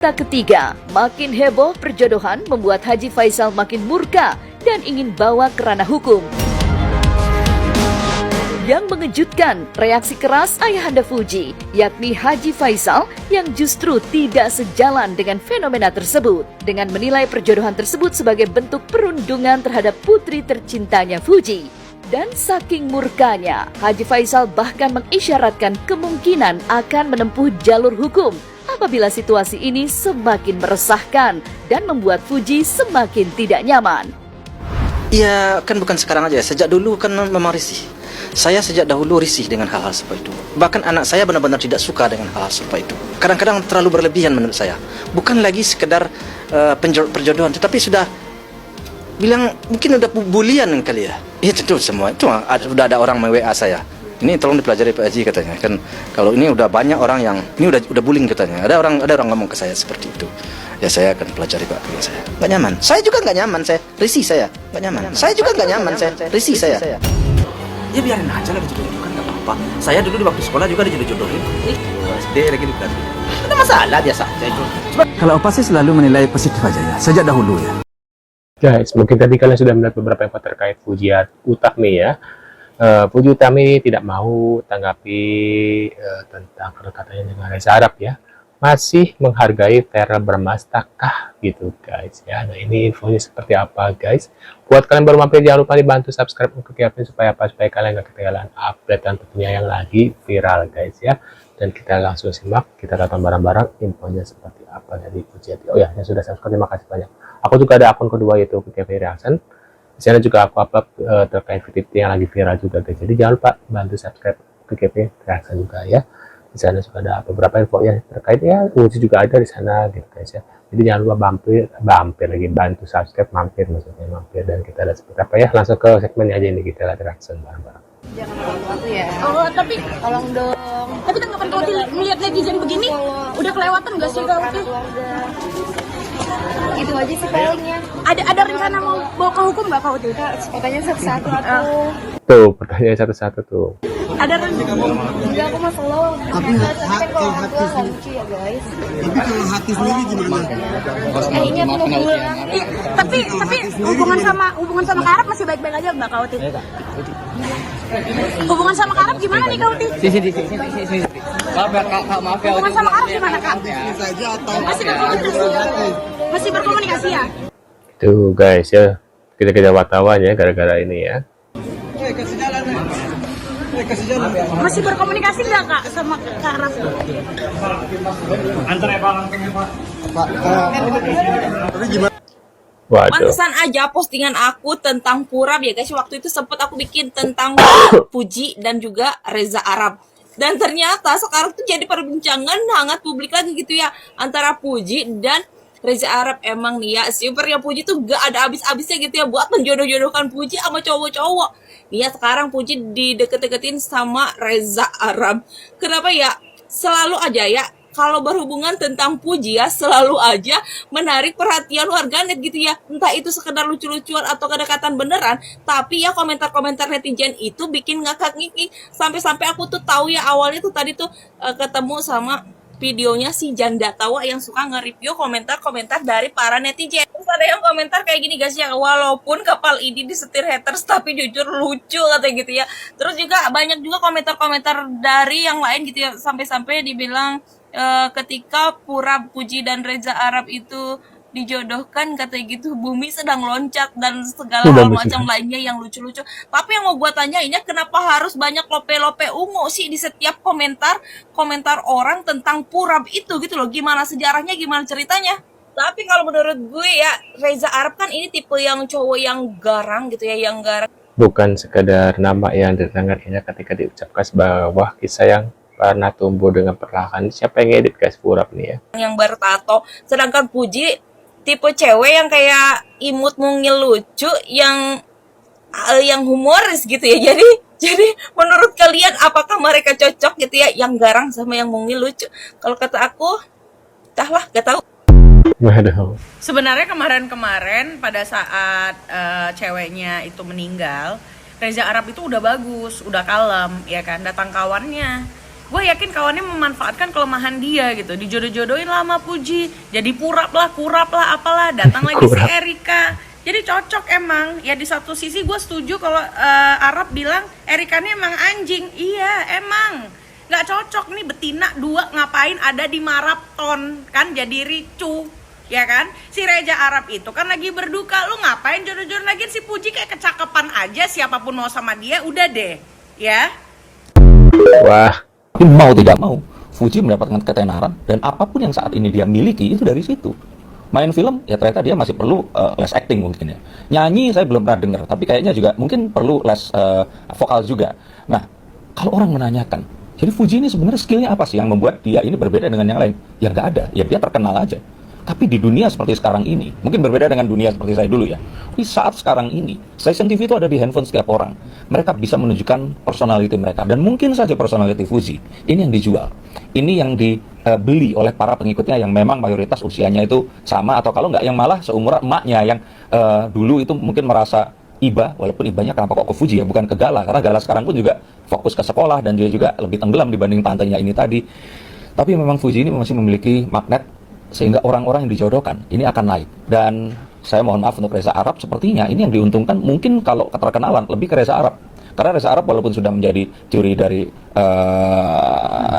Tak ketiga, makin heboh perjodohan membuat Haji Faisal makin murka dan ingin bawa ke ranah hukum. Yang mengejutkan, reaksi keras ayahanda Fuji, yakni Haji Faisal yang justru tidak sejalan dengan fenomena tersebut, dengan menilai perjodohan tersebut sebagai bentuk perundungan terhadap putri tercintanya Fuji. Dan saking murkanya, Haji Faisal bahkan mengisyaratkan kemungkinan akan menempuh jalur hukum apabila situasi ini semakin meresahkan dan membuat Fuji semakin tidak nyaman. Ya, kan bukan sekarang aja. Sejak dulu kan memang risih. Saya sejak dahulu risih dengan hal-hal seperti itu. Bahkan anak saya benar-benar tidak suka dengan hal-hal seperti itu. Kadang-kadang terlalu berlebihan menurut saya. Bukan lagi sekedar perjodohan, tetapi sudah bilang mungkin udah bulian kali ya. Iya tentu semua. Itu sudah ada orang WA saya. Ini tolong dipelajari Pak Haji katanya. Kan kalau ini udah banyak orang yang ini udah bullying katanya. Ada orang ngomong ke saya seperti itu. Ya saya akan pelajari Pak, kata saya. Nggak nyaman. Saya juga nggak nyaman, saya risih saya. Nggak nyaman. Saya juga nggak nyaman, saya risih saya. Ya biarin aja lah dijodoh-jodohkan, nggak apa-apa. Saya dulu di waktu sekolah juga dijodoh-jodohin. SD lagi di kelas. Ada masalah biasa aja itu. Kalau Opa sih selalu menilai positif aja ya, sejak dahulu ya. Guys, mungkin tadi kalian sudah melihat beberapa info terkait Fuji Utami ya. Fuji Utami tidak mau tanggapi tentang kedekatannya dengan Reza Arab ya. Masih menghargai Vera Bramastaka gitu guys ya. Nah ini infonya seperti apa guys. Buat kalian baru mampir jangan lupa dibantu subscribe untuk Kevin supaya apa, supaya kalian gak ketinggalan update dan tentunya yang lagi viral guys ya. Dan kita langsung simak, kita tonton bareng-bareng infonya seperti apa dari Fuji. Oh ya, yang sudah subscribe terima kasih banyak. Aku juga ada akun kedua yaitu Kevin Reaction. Di sana juga aku upload terkait video yang lagi viral juga guys. Jadi jangan lupa bantu subscribe ke Kevin Reaction juga ya. Di sana juga ada beberapa info yang terkait ya, Fuji juga ada di sana gitu guys ya. Jadi jangan lupa mampir lagi, bantu subscribe, mampir dan kita lihat seperti apa ya. Langsung ke segmen aja ini, kita lihat reaction bareng-bareng. Jangan waktu ya. Oh, tapi tolong dong. Tapi tanggapan kau melihat netizen begini udah kelewatan gak sih kau tuh? Itu aja sih palingnya. Ada rencana mau bawa ke hukum gak kau tuh? Pertanyaan satu-satu aku. Tuh, pertanyaan satu-satu tuh. Ada rencana? Enggak, aku mah slow. Tapi kan kalau orang tua nggak lucu ya guys. Tapi kalau hati sendiri gimana? Ini aku mau pulang. Tapi hubungan sama Karab masih baik-baik aja mbak kau tuh. Hubungan sama Karab gimana nih kau tuh? Sini. Maaf ya kak, maaf ya. Hubungan sama Karab gimana kak? Saja atau Masih berkomunikasi ya? Tuh guys ya, kita wartawan ya gara-gara ini ya. Masih berkomunikasi nggak kak sama Kak Raf? Antar ya pak, langsung ya pak. Waduh. Pantesan aja postingan aku tentang Purab ya guys. Waktu itu sempat aku bikin tentang Fuji dan juga Reza Arab. Dan ternyata sekarang tuh jadi perbincangan hangat publik lagi gitu ya. Antara Fuji dan Reza Arab. Emang nih ya, supernya Fuji tuh gak ada habis-habisnya gitu ya. Buat menjodoh-jodohkan Fuji sama cowok-cowok. Nih ya sekarang Fuji dideket-deketin sama Reza Arab. Kenapa ya? Selalu aja ya. Kalau berhubungan tentang Fuji ya selalu aja menarik perhatian warganet gitu ya. Entah itu sekedar lucu-lucuan atau kedekatan beneran. Tapi ya komentar-komentar netizen itu bikin ngakak ngiki. Sampai-sampai aku tuh tahu ya awalnya tuh tadi tuh ketemu sama videonya si Janda Tawa yang suka nge-review komentar-komentar dari para netizen. Terus ada yang komentar kayak gini guys ya, walaupun kapal ini disetir haters tapi jujur lucu katanya gitu ya. Terus juga banyak juga komentar-komentar dari yang lain gitu ya. Sampai-sampai dibilang ketika Purab, Fuji dan Reza Arab itu dijodohkan katanya gitu bumi sedang loncat dan segala hal macam lainnya yang lucu-lucu. Tapi yang mau gue tanyainnya kenapa harus banyak lope-lope ungu sih di setiap komentar orang tentang Purab itu gitu loh. Gimana sejarahnya, gimana ceritanya? Tapi kalau menurut gue ya Reza Arab kan ini tipe yang cowok yang garang gitu ya, yang garang. Bukan sekadar nama yang didengarnya ketika diucapkan bahwa kisah yang pernah tumbuh dengan perlahan. Siapa yang edit guys Purab nih ya? Yang bertato. Sedangkan Fuji tipe cewek yang kayak imut mungil lucu, yang humoris gitu ya. Jadi menurut kalian apakah mereka cocok gitu ya, yang garang sama yang mungil lucu? Kalau kata aku, entahlah, gak tahu. Waduh. Sebenarnya kemarin pada saat ceweknya itu meninggal, Reza Arab itu udah bagus, udah kalem, ya kan. Datang kawannya gue yakin kawannya memanfaatkan kelemahan dia gitu, dijodoh-jodohin lah sama Puji, jadi kurap lah apalah, datang lagi si Erika, jadi cocok emang. Ya di satu sisi gue setuju kalau Arab bilang Erika ini emang anjing, iya emang nggak cocok nih, betina dua ngapain ada di maraton kan, jadi ricu ya kan. Si Reza Arab itu kan lagi berduka, lu ngapain jodoh-jodoh lagi si Puji, kayak kecakapan aja, siapapun mau sama dia udah deh ya. Wah, Tapi mau tidak mau, Fuji mendapatkan ketenaran dan apapun yang saat ini dia miliki itu dari situ. Main film, ya ternyata dia masih perlu les acting mungkin ya. Nyanyi saya belum pernah dengar, tapi kayaknya juga mungkin perlu les vokal juga. Nah, kalau orang menanyakan, jadi Fuji ini sebenarnya skillnya apa sih yang membuat dia ini berbeda dengan yang lain? Ya nggak ada, ya dia terkenal aja. Tapi di dunia seperti sekarang ini, mungkin berbeda dengan dunia seperti saya dulu ya. Di saat sekarang ini, stasiun TV itu ada di handphone setiap orang. Mereka bisa menunjukkan personality mereka. Dan mungkin saja personality Fuji, ini yang dijual. Ini yang dibeli oleh para pengikutnya yang memang mayoritas usianya itu sama. Atau kalau nggak yang malah seumuran emaknya yang dulu itu mungkin merasa iba, walaupun ibanya kenapa kok ke Fuji ya, bukan ke Gala. Karena Gala sekarang pun juga fokus ke sekolah dan dia juga lebih tenggelam dibanding tantenya ini tadi. Tapi memang Fuji ini masih memiliki magnet sehingga orang-orang yang dijodohkan ini akan naik. Dan saya mohon maaf untuk Reza Arab, sepertinya ini yang diuntungkan mungkin kalau keterkenalan lebih ke Reza Arab, karena Reza Arab walaupun sudah menjadi juri dari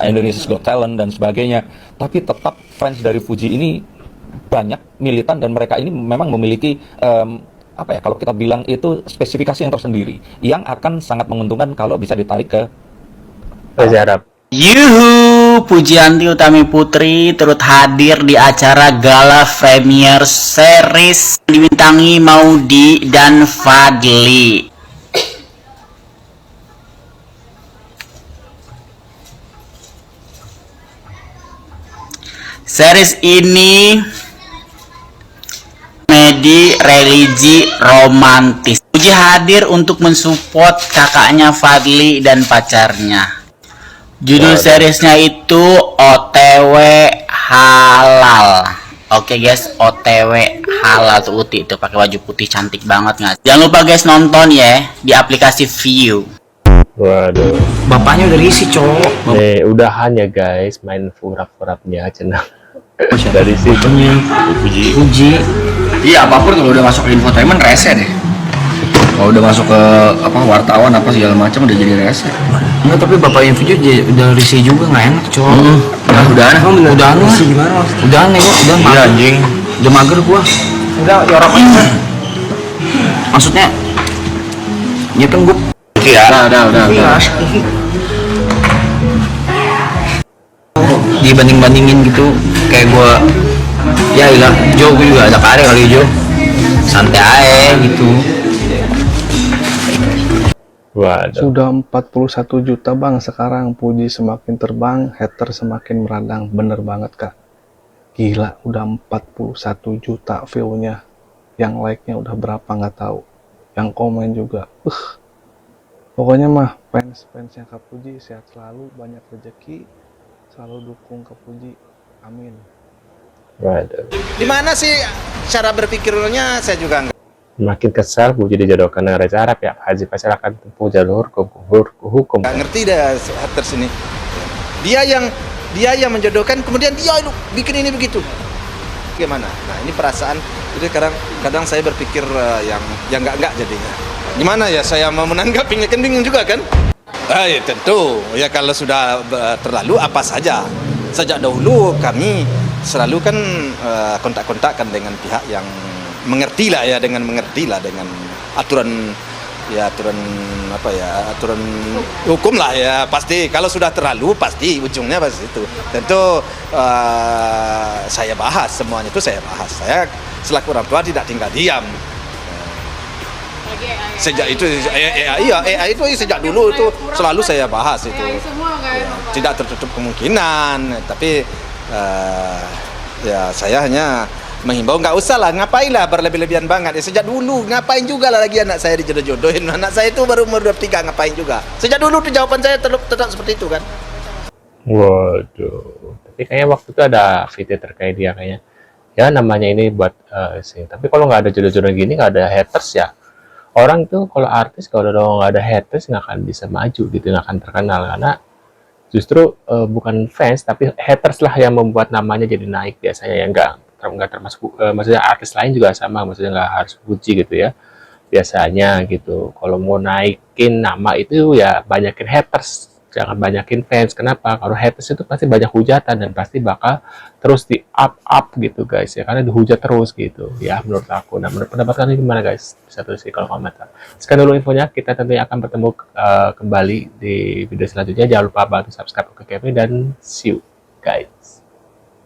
Indonesia's Got Talent dan sebagainya, tapi tetap fans dari Fuji ini banyak, militan, dan mereka ini memang memiliki apa ya, kalau kita bilang itu spesifikasi yang tersendiri yang akan sangat menguntungkan kalau bisa ditarik ke Reza Arab. Yuhu, Pujianti Utami Putri turut hadir di acara Gala Premier Series dibintangi Maudi dan Fadli. Series ini komedi religi romantis. Puji hadir untuk mensupport kakaknya Fadli dan pacarnya. Judul seriesnya itu OTW Halal. Oke guys, OTW Halal tuh Uti itu pakai baju putih cantik banget nggak? Jangan lupa guys nonton ya di aplikasi View. Waduh. Bapaknya udah risih, cowok. Nih, udahan ya guys, main furap-furapnya cenah. Dari situ Puji. Iya, apapun kalau udah masuk ke infotainment rese deh. Kalau udah masuk ke apa wartawan apa segala macam udah jadi rese. Enggak, tapi bapaknya Fuji udah risih juga, nggak enak, cowok. Udah aneh, udah aneh. Udah aneh kok, udah mager. Anjing. Udah mager gua. Udah yorok aja. Maksudnya ya kan gua. Iya. Udah. Dibanding-bandingin gitu kayak gua, ya ilah Jo, gua juga ada karya kali Jo, santai aja gitu. waduh. Sudah 41 juta bang sekarang. Puji semakin terbang, hater semakin meradang. Bener banget kak. Gila, udah 41 juta view-nya. Yang like-nya udah berapa nggak tahu. Yang komen juga. Pokoknya mah fans-fansnya Kak Puji sehat selalu, banyak rezeki, selalu dukung Kak Puji. Amin. Waduh. Di mana sih cara berpikirnya, saya juga enggak. Makin kesal Puji dijodohkan dengan Reza Arab ya, Haji Faisal akan tempuh jalur hukum. Nggak ngerti dah haters ini. Dia yang menjodohkan, kemudian dia bikin ini begitu. Gimana? Nah, ini perasaan. Jadi kadang saya berpikir yang enggak jadinya. Gimana ya saya mau menanggapinya, kan bingung juga kan? Ya tentu. Ya kalau sudah terlalu apa saja. Sejak dahulu kami selalu kan kontak-kontakkan dengan pihak yang mengerti lah dengan aturan hukum lah ya. Pasti kalau sudah terlalu pasti ujungnya pasti itu. Tentu saya bahas semuanya itu, saya selaku orang tua tidak tinggal diam. Sejak itu AI itu sejak dulu itu selalu saya bahas itu. Tidak tertutup kemungkinan, tapi ya saya hanya menghimbau nggak usah lah, ngapain lah berlebih-lebihan banget ya. Sejak dulu ngapain juga lah lagi anak saya dijodoh-jodohin. Anak saya itu baru umur 23, ngapain juga. Sejak dulu tuh jawaban saya tetap seperti itu kan. Waduh. Tapi kayaknya waktu itu ada video terkait dia kayaknya. Ya namanya ini buat sih. Tapi kalau nggak ada jodoh-jodoh gini, nggak ada haters ya. Orang tuh kalau artis kalau nggak ada haters nggak akan bisa maju gitu, nggak akan terkenal karena justru bukan fans tapi haters lah yang membuat namanya jadi naik biasanya, yang nggak termasuk maksudnya artis lain juga sama, maksudnya nggak harus Fuji gitu ya biasanya gitu. Kalau mau naikin nama itu ya banyakin haters, jangan banyakin fans. Kenapa? Kalau haters itu pasti banyak hujatan dan pasti bakal terus di up gitu guys ya, karena dihujat terus gitu ya menurut aku. Nah, menurut pendapat kalian gimana guys? Bisa tulis di kolom komentar. Sekian dulu infonya, kita tentunya akan bertemu kembali di video selanjutnya. Jangan lupa bantu subscribe ke Kevin dan see you guys.